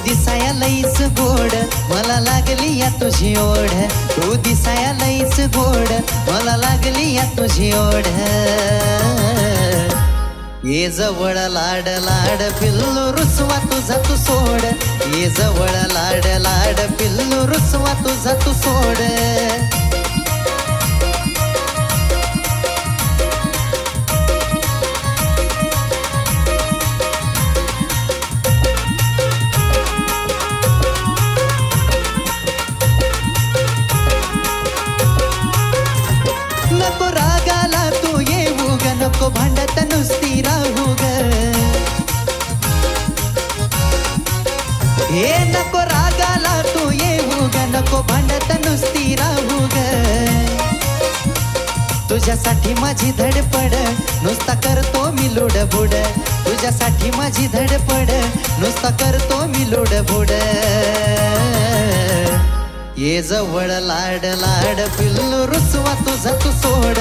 दिसाया लईच गोड मला लागली या तुझी ओढ तू दिसाया लईच गोड मला लागली या तुझी ओढ ये जवळ लाड लाड पिल्लू रुसवा तुझा तू सोड ये जवळ लाड लाड पिल्लू रुसवा तुझा तू सोड नको रागाला तू येऊ ग नको भांडत नुसती राहू ग हे नको रागाला तू येऊ ग नको भांडत नुसती राहू ग तुझ्यासाठी माझी धडपड नुसता करतो मी लुडबुड तुझ्यासाठी माझी धडपड नुसता करतो मी लुडबुड ये जवळ लाड लाड पिल्लू रुसवा तुझा तू सोड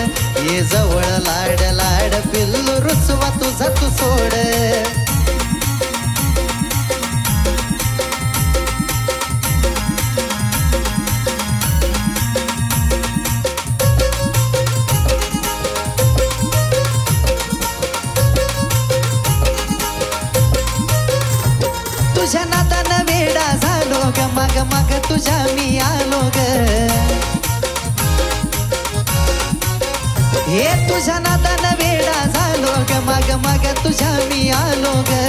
ये जवळ लाड लाड पिल्लू रुसवा तुझा तू सोड तुझ्या नादानं वेडा झालो ग माग माग तुझ्या मी आलो ग हे तुझ्या नादानं वेडा झालो ग माग माग तुझ्या मी आलो ग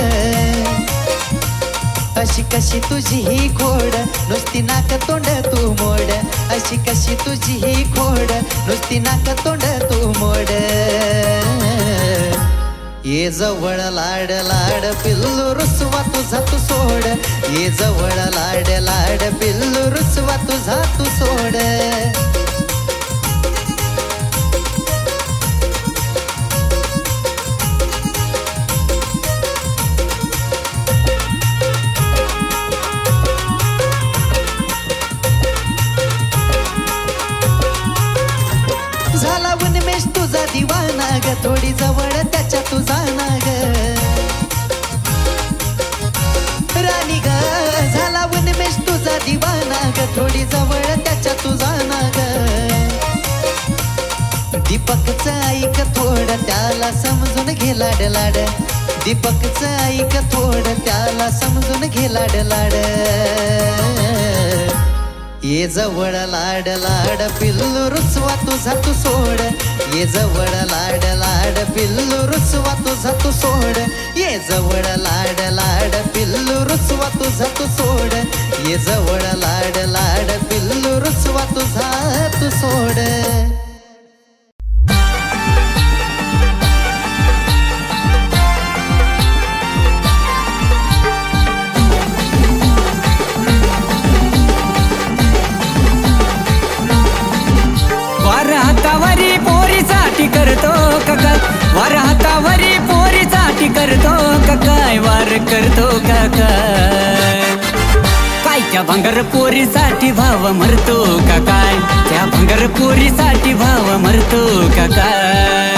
अशी कशी तुझी ही खोड नुसती नाक तोंड तू मोड अशी कशी तुझी ही खोड नुसती नाक तोंड तू मोड ये जवळ लाड लाड पिल्लू रुसवा तुझा तू सोड ये जवळ लाड लाड पिल्लू रुसवा तुझा तू सोड झाला उन्मेष तुझा दिवाना ग थोडी जवळ त्याच्या तुझा ना ग राणी ग झाला उन्मेष तुझा दिवाना ग थोडी जवळ त्याच्या तुझा ना ग दीपकचं ऐक थोडं त्याला समजून घे लाड लाड दीपकचं ऐक थोडं त्याला समजून घे लाड लाड ये जवळ लाड लाड पिल्लू रुसवा तुझा तू सोड ये जवळ लाड लाड पिल्लू रुसवा तुझा तू सोड ये जवळ लाड लाड पिल्लू रुसवा तुझा तू सोड ये जवळ लाड लाड पिल्लू रुसवा तुझा तू सोड हातावरी पोरीसाठी करतो काय वार हातावरी पोरीसाठी करतो काय वार करतो काय काय त्या भंगर पोरीसाठी भाव मरतो काय त्या भंगर पोरीसाठी भाव मरतो काय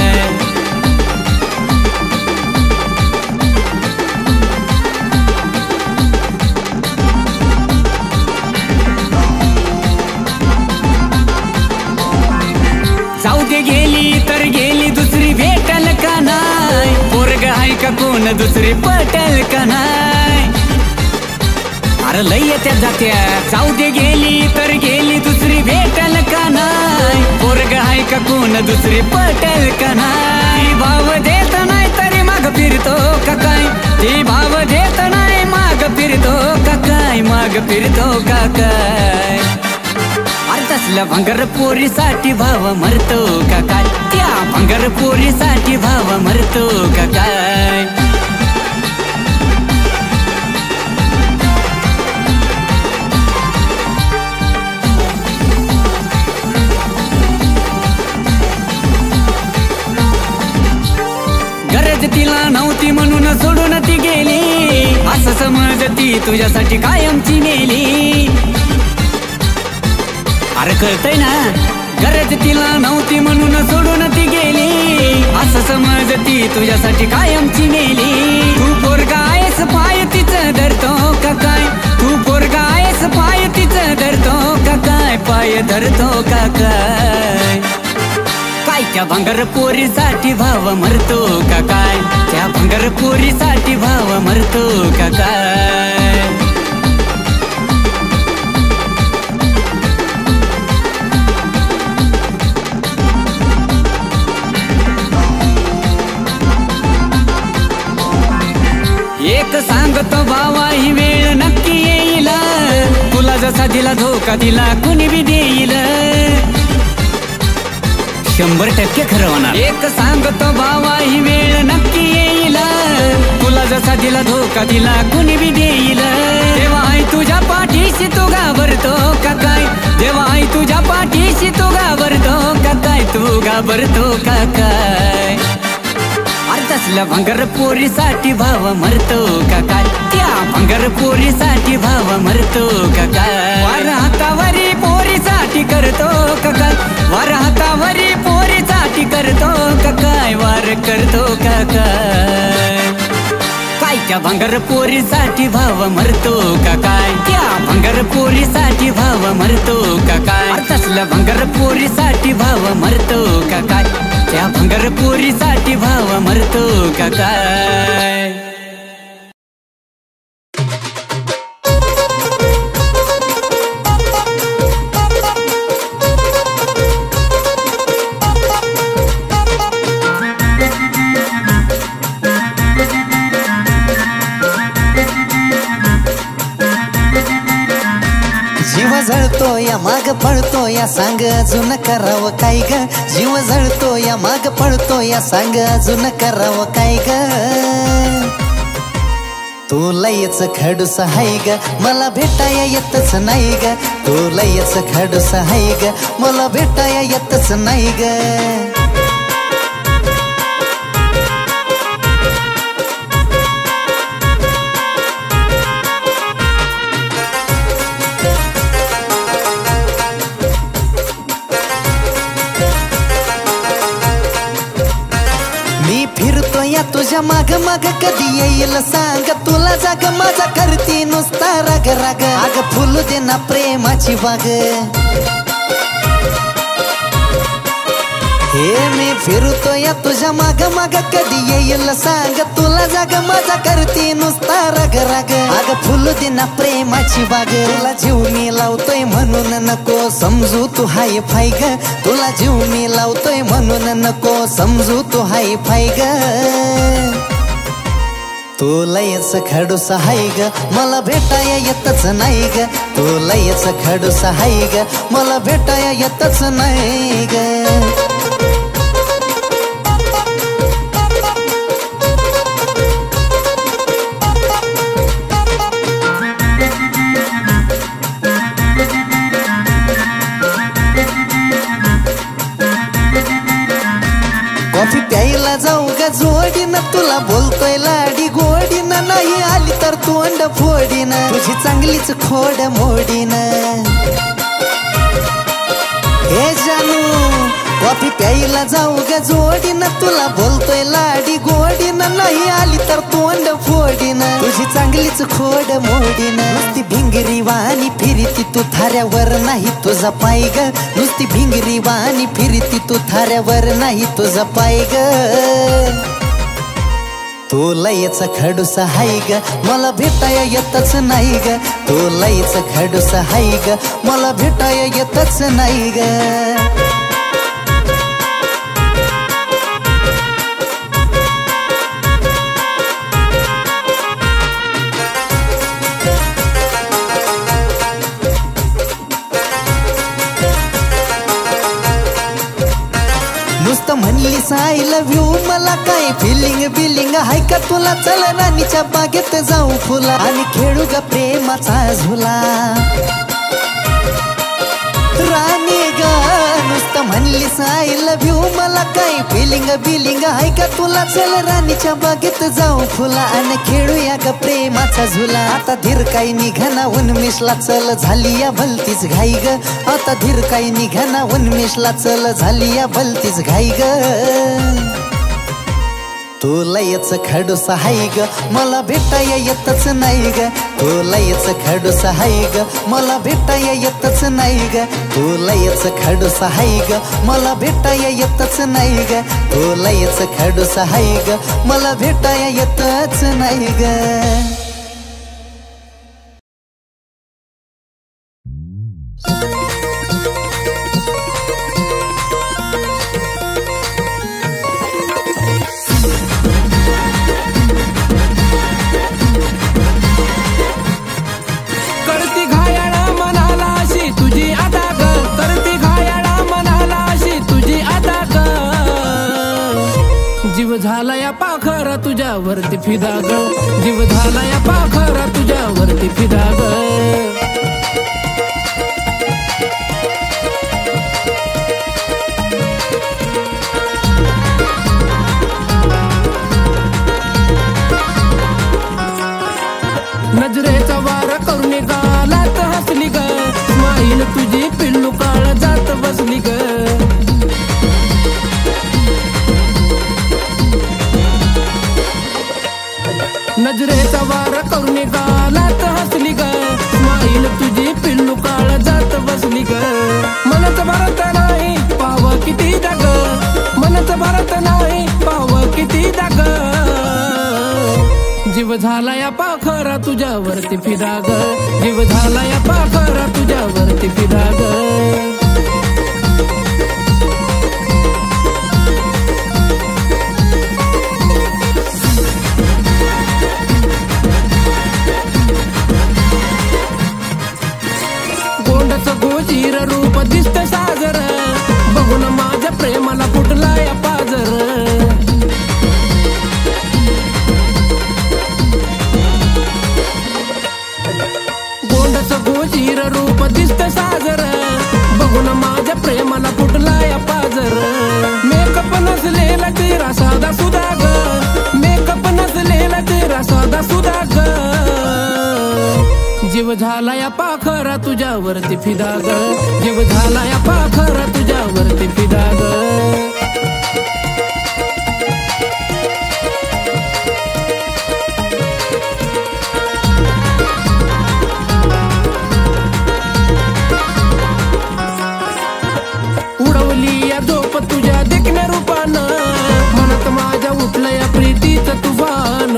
गेली तर गेली दुसरी भेटल का नाय पोरग आहे का कोण दुसरी पटल का नाय अरे लय येत्या जात्या जाऊ दे गेली तर गेली दुसरी भेटल का नाय पोरग आहे का कोण दुसरी पटल का नाय भाव देत नाही तरी माग फिरतो का काय ती भाव देत नाही माग फिरतो का काय माग फिरतो का काय तसल्या भंगर पोरीसाठी भाव मरतो का काय त्या भंगर पोरीसाठी भाव मरतो का काय गरज तिला नव्हती म्हणून सोडून ती गेली असं समजती तुझ्यासाठी कायमची नेली अरे कळतंय ना गरज तिला नव्हती म्हणून सोडून ती गेली असं समजती तुझ्यासाठी कायमची नेली तू पोरगा आहेस पाय तिचं धरतो का काय काय पाय धरतो का काय? काय त्या भंगार पोरीसाठी भाव मरतो का काय? त्या भंगार पोरीसाठी भाव मरतो का काय? एक सांगतो भावा ही वेळ नक्की येईल, तुला जसा दिला धोका दिला कुणी बी देईल, 100% खरं होणार. एक सांगतो भावा ही वेळ नक्की येईल, तुला जसा दिला धोका दिला कुणी बी देईल. देवा आई तुझ्या पाठीशी तू घाबरतो का काय? देवा आई तुझ्या पाठीशी तू घाबरतो का काय? तू घाबरतो का काय? तसल्या भंगार पोरीसाठी भाव मरतो का काय? त्या भंगार पोरीसाठी भाव मरतो का काय? वार हातावरी पोरीसाठी करतो का काय? वार हातावरी पोरीसाठी करतो का काय? वार करतो का काय? काय त्या भंगार पोरीसाठी भाव मरतो का काय? त्या भंगार पोरीसाठी भाव मरतो का काय? तसल्या भंगार पोरीसाठी भाव मरतो का काय? त्या भंगार पोरीसाठी भाव मरतो का काय? जीव जळतो या माग पळतो या सांग अजून करावं काय ग? जीव जळतो या माग पळतो या सांग अजून करावं काय ग? तू लयच खडूस हाय ग, मला भेटाया येतच नाही ग. तू लयच खडूस हाय ग, मला भेटाया येतच नाही ग. तुझ्या माग माग कधी येईल सांग? तुला जाग माझा करती नुसता राग राग. अग फुलू दे ना प्रेमाची बाग. हे मी फिरतो या तुझ्या माग माग कधी येईल सांग? तुला जाग माझा करती नुसता राग राग. अग फुलू दे ना प्रेमाची बाग. तुला जीव मी लावतोय म्हणून नको समजू तू हाय फाय ग. तुला जीव मी लावतोय म्हणून नको समजू तू हाय फाय ग. तू लयच खडूस हाय ग, मला भेटाया येतच नाही ग. तू लयच खडूस हाय ग, मला भेटाया येतच नाही ग. कॉफी प्यायला जाऊ ग जोडीनं, तुला बोलतोय लाडी गोडीनं. नाही आली तर तोंड फोडीनं, तुझी चांगलीच खोड मोडीनं. हे जानू कॉफी प्यायला जाऊ ग जोडीनं, तुला बोलतोय लाडी गोडीनं. नाही आली तर तोंड फोडीनं, तुझी चांगलीच खोड मोडीनं. नुसती भिंगरी वाणी फिरती तू थाऱ्यावर नाही तुझा पाय ग. नुसती भिंगरी वाणी फिरती तू थाऱ्यावर नाही तुझा पाय ग. तू लयच खडूस हाय ग, मला भेटाया येतच नाही ग. तू लयच खडूस हाय ग, मला भेटाया येतच नाही ग. नुसतं म्हणलीस आय लव्ह यू, मला काय फिलिंग बिलिंग हाय का तुला? चल राणीच्या बागेत जाऊ फुला आणि खेळू ग प्रेमाचा झुला. राणी ग नुसतं म्हणलीस आय लव्ह यू, मला काय फिलिंग बिलिंग हाय का तुला? चल राणीच्या बागेत जाऊ फुला आणि खेळूया ग प्रेमाचा झुला. आता धीर काही निघाना उन्मेषला चल झाली या भलतीच घाई ग. आता धीर काही निघाना उन्मेषला चल झाली या भलतीच घाई ग. तू लयच खडूस हाय ग मला भेटाया येतच नाही ग तू लयच खडूस हाय ग मला भेटाया येतच नाही ग तू लयच खडूस हाय ग मला भेटाया येतच नाही ग तू लयच खडूस हाय ग मला भेटाया येतच नाही ग जीव झाला या पाखरा तुझ्यावरती फिदा ग जीव झाला या पाखरा तुझ्यावरती फिदा ग नजरेचा वारा करून गालात हसली ग स्माईल तुझी पिल्लू काळ जात बसली ग नजरेचा वारा करून गालात हसली ग स्माईल तुझी पिल्लू काळ जात बसली ग मनच भरत नाही पाव किती दाग मनच भरत नाही पाव किती दाग जीव झाला या पाखरा तुझ्यावरती फिदा ग जीव झाला या पाखरा तुझ्यावरती फिदा ग गोजीर रूप दिसत साजर बघून माझ्या प्रेमाला फुटलाय पाजर गोंडच गोजीर रूप दिसत साजर बघून माझ्या प्रेमाला फुटलाय पाजर मेकअप नसलेला तेरा साधा सुधा ग मेकअप नसलेला तेरा साधा सुधा ग जीव झाला या पाखरा तुझ्यावरती फिदा ग जीव झाला या पाखरा तुझ्यावरती फिदा ग उडवली या झोप तुझ्या देखण्या रूपानं मनात माझ्या उठलं या प्रीतीचं तुफान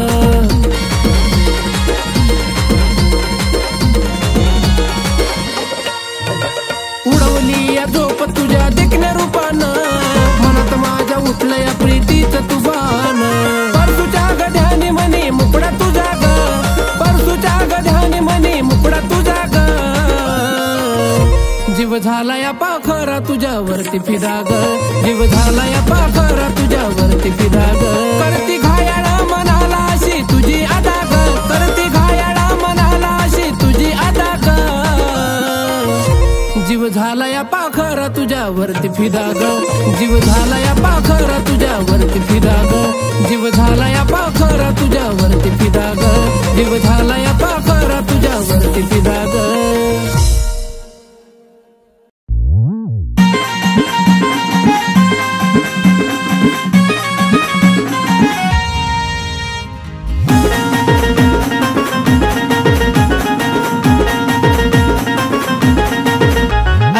झोप तुझ्या देखण्या रूपानं मनात माझ्या उठलं या प्रीतीचं तुफान परसूच्या गध्याने म्हणे मुकडा तुझा ग परसूच्या गध्याने म्हणे मुकडा तुझा ग जीव झाला या पाखरा तुझ्यावरती फिदा ग जीव झाला या पाखरा तुझ्यावरती फिदा ग करती घायाळा मनाला अशी तुझी अदा ग करती घायाळा मनाला अशी तुझी अदा ग जीव झाला या पाखरा तुझ्यावरती फिदा ग जीव झाला या पाखरा तुझ्यावरती फिदा ग जीव झाला या पाखरा तुझ्यावरती फिदा ग जीव झाला या पाखरा तुझ्यावरती फिदा ग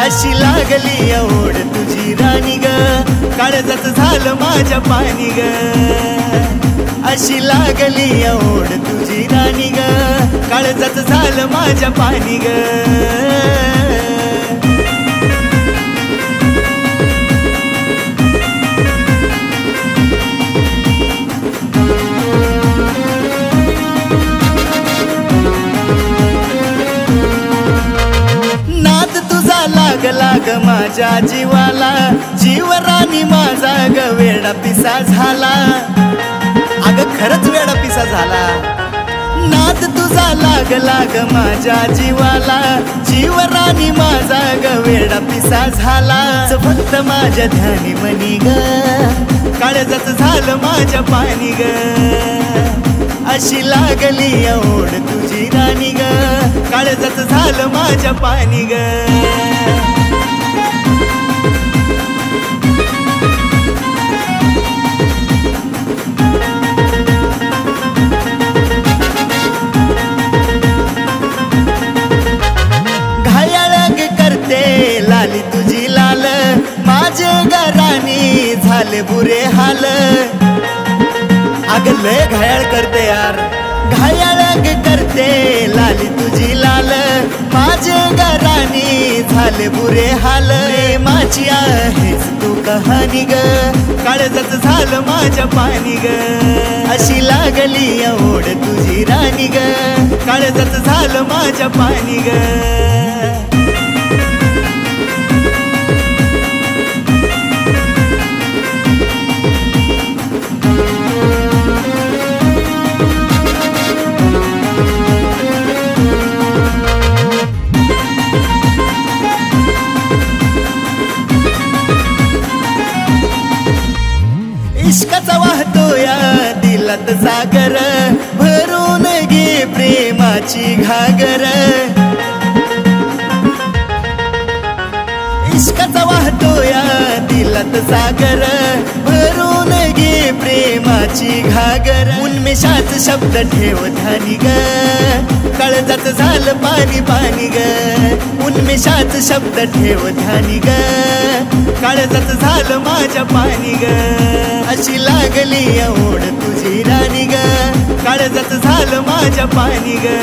अशी लागली ओढ तुझी राणी ग काळजात झालं माझ्या पाणी ग अशी लागली ओढ तुझी राणी ग काळजात झालं माझ्या पाणी ग लाग माझ्या जीवाला जीव राणी माझा ग वेडा पिसा झाला अग खरंच वेडा पिसा झाला नाद तुझा लाग माझ्या जीवाला जीव राणी माझा ग वेडा पिसा झाला फक्त माझ्या ध्यानी मनी ग काळजात झालं माझ्या पाणी ग अशी लागली ओढ तुझी राणी ग काळजात झालं माझ्या पाणी ग करते यार घायाळ करते लाली तुझी लाल माझे घराणी झाले बुरे हाल माझी आहेस तू कहाणी ग काळजात झालं माझ्या पाणी ग अशी लागली ओढ तुझी राणी ग काळजात झालं माझ्या पाणी ग इश्काचा वाहतो या दिलात सागर भरून घे प्रेमाची घागर इश्काचा वाहतो या दिलात सागर भरून घे प्रेमाची घागर उन्मेषाच शब्द ठेव ध्यानी ग काळजात झालं पाणी पाणी ग उन्मेषाच शब्द ठेव ध्यानी ग काळजात झालं माझ्या पाणी ग अशी लागली ओढ तुझी राणी ग काळजात झालं माझ्या पाणी ग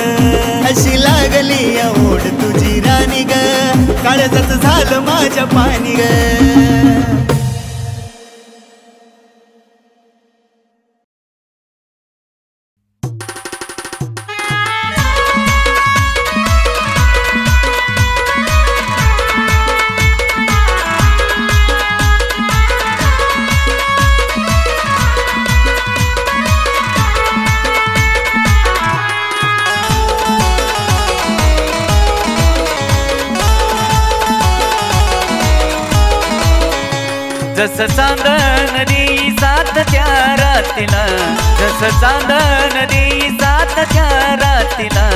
अशी लागली ओढ तुझी राणी ग काळजात झालं माझ्या पाणी ग जस चांदण देई साथ त्या रातीला जस चांदण देई साथ त्या रातीला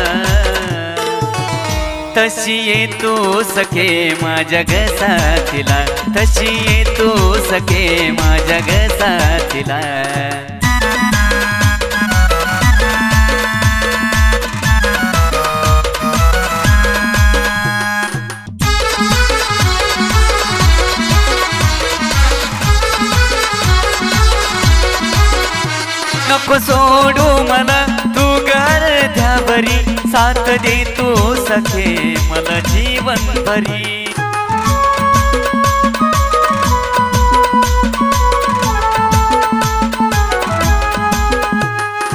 तशी ये तू सखे माझ्या ग साथीला तशी ये तू सखे माझ्या ग साथीला नको सोडू मला तू गर्ध्यावरी साथ दे तू सखे मला जीवन भरी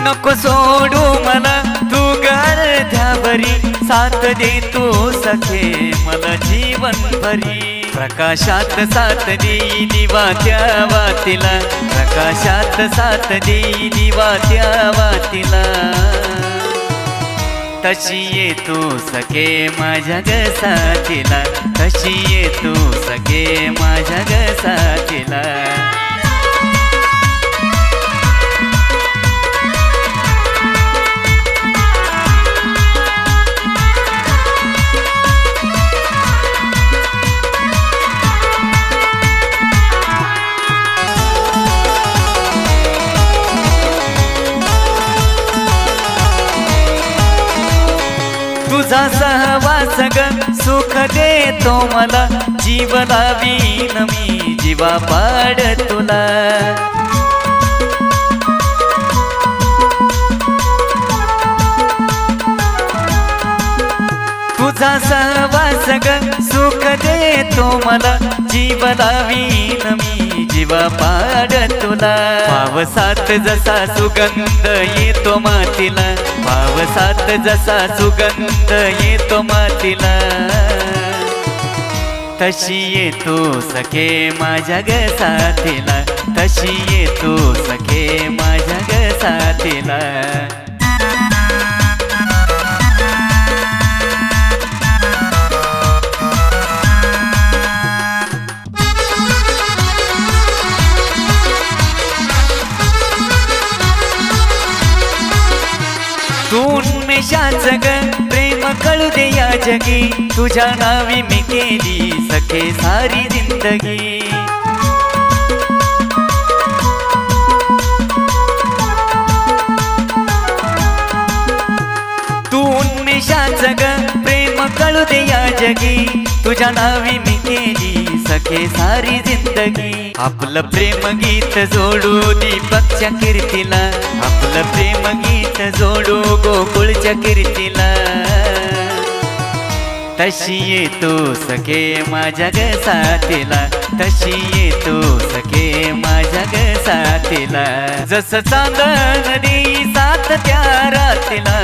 नको सोडू मला तू गर्ध्यावरी साथ दे तू सखे मला जीवन भरी प्रकाशात साथ देई दिवा त्या वातीला प्रकाशात साथ देई दिवा त्या वातीला तशी ये तू सखे माझ्या ग साथीला तशी ये तू सखे माझ्या ग साथीला तुझा सहवास ग सुख देतो मला जीव लावीन मी जीवा पाड तुला तुझा सहवास ग सुख देतो मला जीव लावीन मी जीवा पाड तुला पावसात जसा सुगंध येतो मातीला पावसात जसा सुगंध येतो मातीला तशी ये तू सखे माझ्या ग साथीला तशी ये तू सखे माझ्या ग साथीला तू उन्मेषाच ग प्रेम कळू दे या जगी तुझ्या नावी मी केली सखे सारी जिंदगी तू उन्मेषाच ग प्रेम कळू दे या जगी तुझ्या नावी मी केली सखे सारी जिंदगी. आपलं प्रेम गीत जोडू दीपकच्या कीर्तीला, आपलं प्रेम गीत जोडू गोकुळच्या कीर्तीला. तशी येतो सखे माझ्या ग साथीला, तशी येतो सखे माझ्या ग साथीला. जसं चांदण देई साथ त्या रातीला,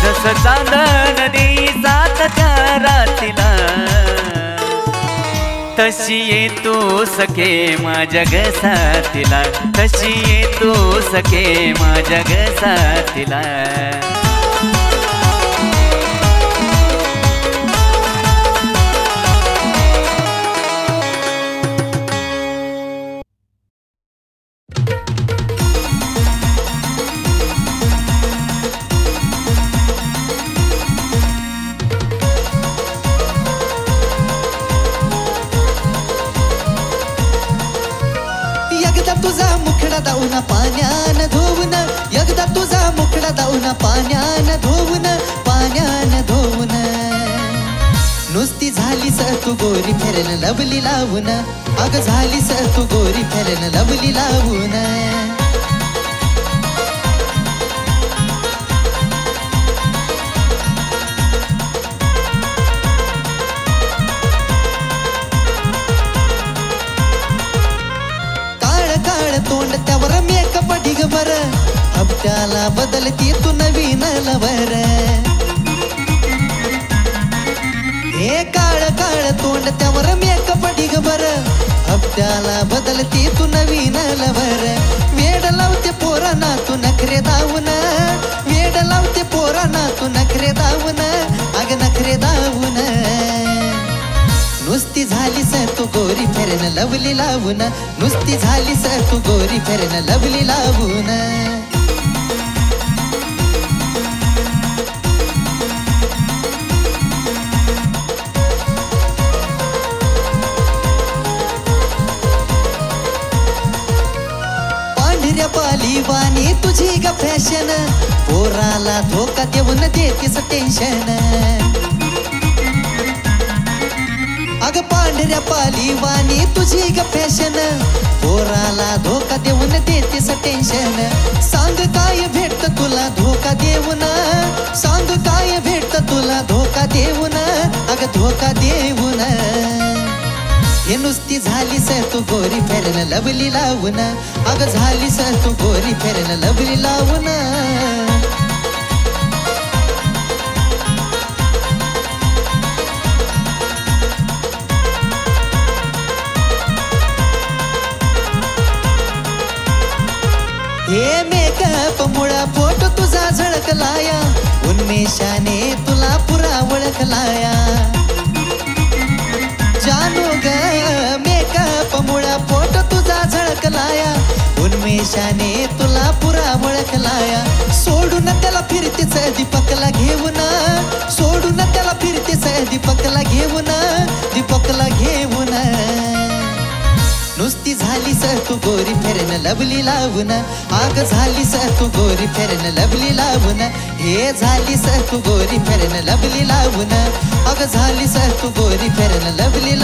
जसं चांदण देई साथ त्या रातीला. तशी येतो सखे माझ्या ग साथीला, तशी येतो सखे माझ्या ग साथीला. तुझा मुखडा दाऊन पाण्यान धुवून, एकदा तुझा मुखडा दाऊन पाण्यान धुवून, पाण्यान धुवून. नुसती झालीस तू गोरी फेरन लवली लावून, अग झालीस तू गोरी फेरन लवली लावून. तोंड त्यावर मेकअप ढिगभर, हप्त्याला बदलती तू नवीन लवर. हे काळ काळ तोंड त्यावर मेकअप ढिगभर, हप्त्याला बदलती तू नवीन लवर. वेड लावते पोरांना तू नखरे दावून, वेड लावते पोरांना तू नखरे दावून, अग नखरे दावून. नुसती झालीस तू गोरी फेरन लवली लावून, नुसती झालीस तू गोरी फेरन लवली लावून. पांढऱ्या पालीवाणी तुझी ग फॅशन, पोराला धोका देऊन देतीस टेन्शन. अग पांढऱ्या पालीवाणी तुझी ग फॅशन, पोराला धोका देऊन देतेस टेन्शन. सांग काय भेटत तुला धोका देऊन, सांग काय भेटत तुला धोका देऊन, अग धोका देऊन. हे नुसती झालीस तू गोरी फेरन लवली लावून, अग झालीस तू गोरी फेरन लवली लावून. हे मेकअप मुळा फोटो तुझा झळकलाया, उन्मेषाने तुला पुरा ओळखलाया. जानू ग मेकअप मुळा फोटो तुझा झळकलाया, उन्मेषाने तुला पुरा ओळखलाया. सोडून त्याला फिरतेच दीपकला घेऊन, सोडून त्याला फिरतेच दीपकला घेऊन, दीपकला घेऊन. नुसती झालीस तू गोरी फेरन लवली लावून, आग झालीस तू गोरी फेरन लवली लावून. हे झालीस तू गोरी फेरन लवली लावून, अग झालीस तू गोरी फेरन लवली